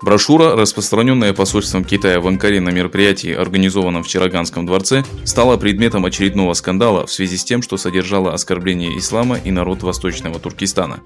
Брошюра, распространенная посольством Китая в Анкаре на мероприятии, организованном в Чараганском дворце, стала предметом очередного скандала в связи с тем, что содержала оскорбление ислама и народ Восточного Туркестана.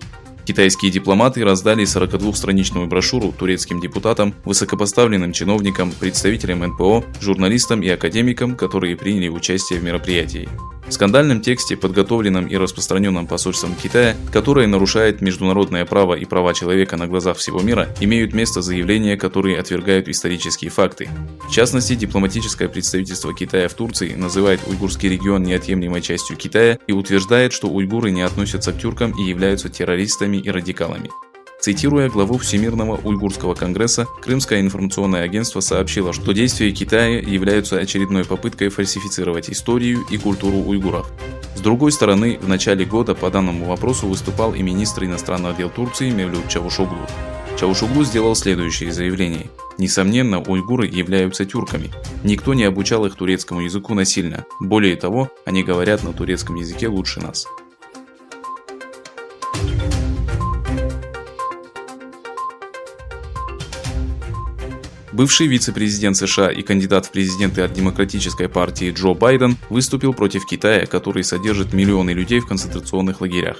Китайские дипломаты раздали 42-страничную брошюру турецким депутатам, высокопоставленным чиновникам, представителям НПО, журналистам и академикам, которые приняли участие в мероприятии. В скандальном тексте, подготовленном и распространенном посольством Китая, которое нарушает международное право и права человека на глазах всего мира, имеют место заявления, которые отвергают исторические факты. В частности, дипломатическое представительство Китая в Турции называет уйгурский регион неотъемлемой частью Китая и утверждает, что уйгуры не относятся к тюркам и являются террористами и радикалами. Цитируя главу Всемирного уйгурского конгресса, Крымское информационное агентство сообщило, что действия Китая являются очередной попыткой фальсифицировать историю и культуру уйгуров. С другой стороны, в начале года по данному вопросу выступал и министр иностранных дел Турции Мевлют Чавушоглу. Чавушоглу сделал следующее заявление. Несомненно, уйгуры являются тюрками. Никто не обучал их турецкому языку насильно. Более того, они говорят на турецком языке лучше нас. Бывший вице-президент США и кандидат в президенты от Демократической партии Джо Байден выступил против Китая, который содержит миллионы людей в концентрационных лагерях.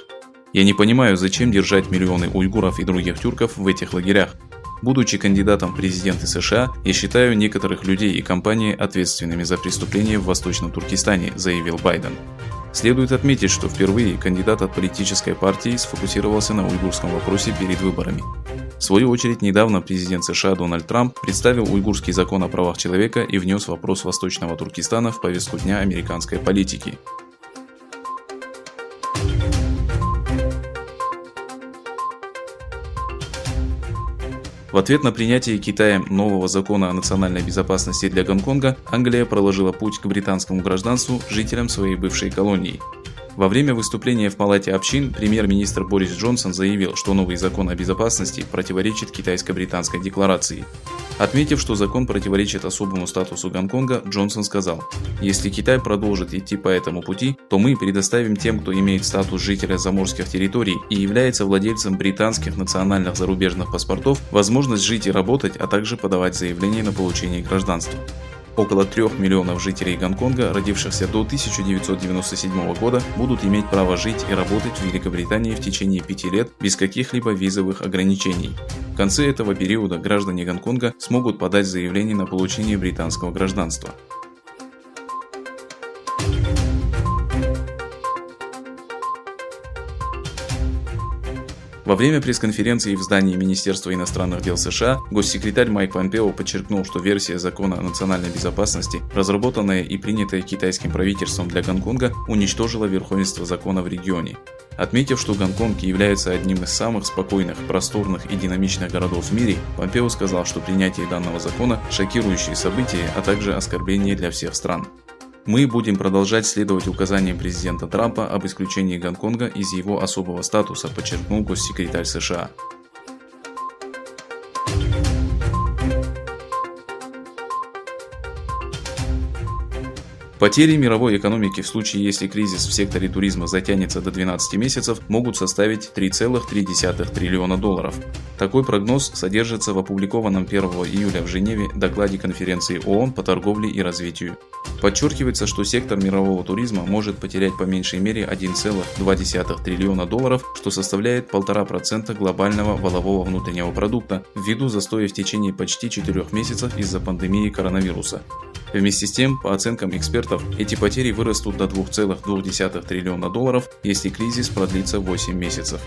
«Я не понимаю, зачем держать миллионы уйгуров и других тюрков в этих лагерях. Будучи кандидатом в президенты США, я считаю некоторых людей и компании ответственными за преступления в Восточном Туркестане», заявил Байден. Следует отметить, что впервые кандидат от политической партии сфокусировался на уйгурском вопросе перед выборами. В свою очередь, недавно президент США Дональд Трамп представил уйгурский закон о правах человека и внес вопрос Восточного Туркестана в повестку дня американской политики. В ответ на принятие Китаем нового закона о национальной безопасности для Гонконга, Англия проложила путь к британскому гражданству жителям своей бывшей колонии. Во время выступления в Палате общин премьер-министр Борис Джонсон заявил, что новый закон о безопасности противоречит китайско-британской декларации. Отметив, что закон противоречит особому статусу Гонконга, Джонсон сказал: «Если Китай продолжит идти по этому пути, то мы предоставим тем, кто имеет статус жителя заморских территорий и является владельцем британских национальных зарубежных паспортов, возможность жить и работать, а также подавать заявление на получение гражданства». Около 3 миллионов жителей Гонконга, родившихся до 1997 года, будут иметь право жить и работать в Великобритании в течение 5 лет без каких-либо визовых ограничений. В конце этого периода граждане Гонконга смогут подать заявление на получение британского гражданства. Во время пресс-конференции в здании Министерства иностранных дел США госсекретарь Майк Помпео подчеркнул, что версия закона о национальной безопасности, разработанная и принятая китайским правительством для Гонконга, уничтожила верховенство закона в регионе. Отметив, что Гонконг является одним из самых спокойных, просторных и динамичных городов в мире, Помпео сказал, что принятие данного закона – шокирующее событие, а также оскорбление для всех стран. «Мы будем продолжать следовать указаниям президента Трампа об исключении Гонконга из его особого статуса», подчеркнул госсекретарь США. Потери мировой экономики в случае, если кризис в секторе туризма затянется до 12 месяцев, могут составить $3,3 триллиона. Такой прогноз содержится в опубликованном 1 июля в Женеве докладе конференции ООН по торговле и развитию. Подчеркивается, что сектор мирового туризма может потерять по меньшей мере $1,2 триллиона, что составляет 1,5% глобального валового внутреннего продукта, ввиду застоя в течение почти 4 месяцев из-за пандемии коронавируса. Вместе с тем, по оценкам экспертов, эти потери вырастут до $2,2 триллиона, если кризис продлится 8 месяцев.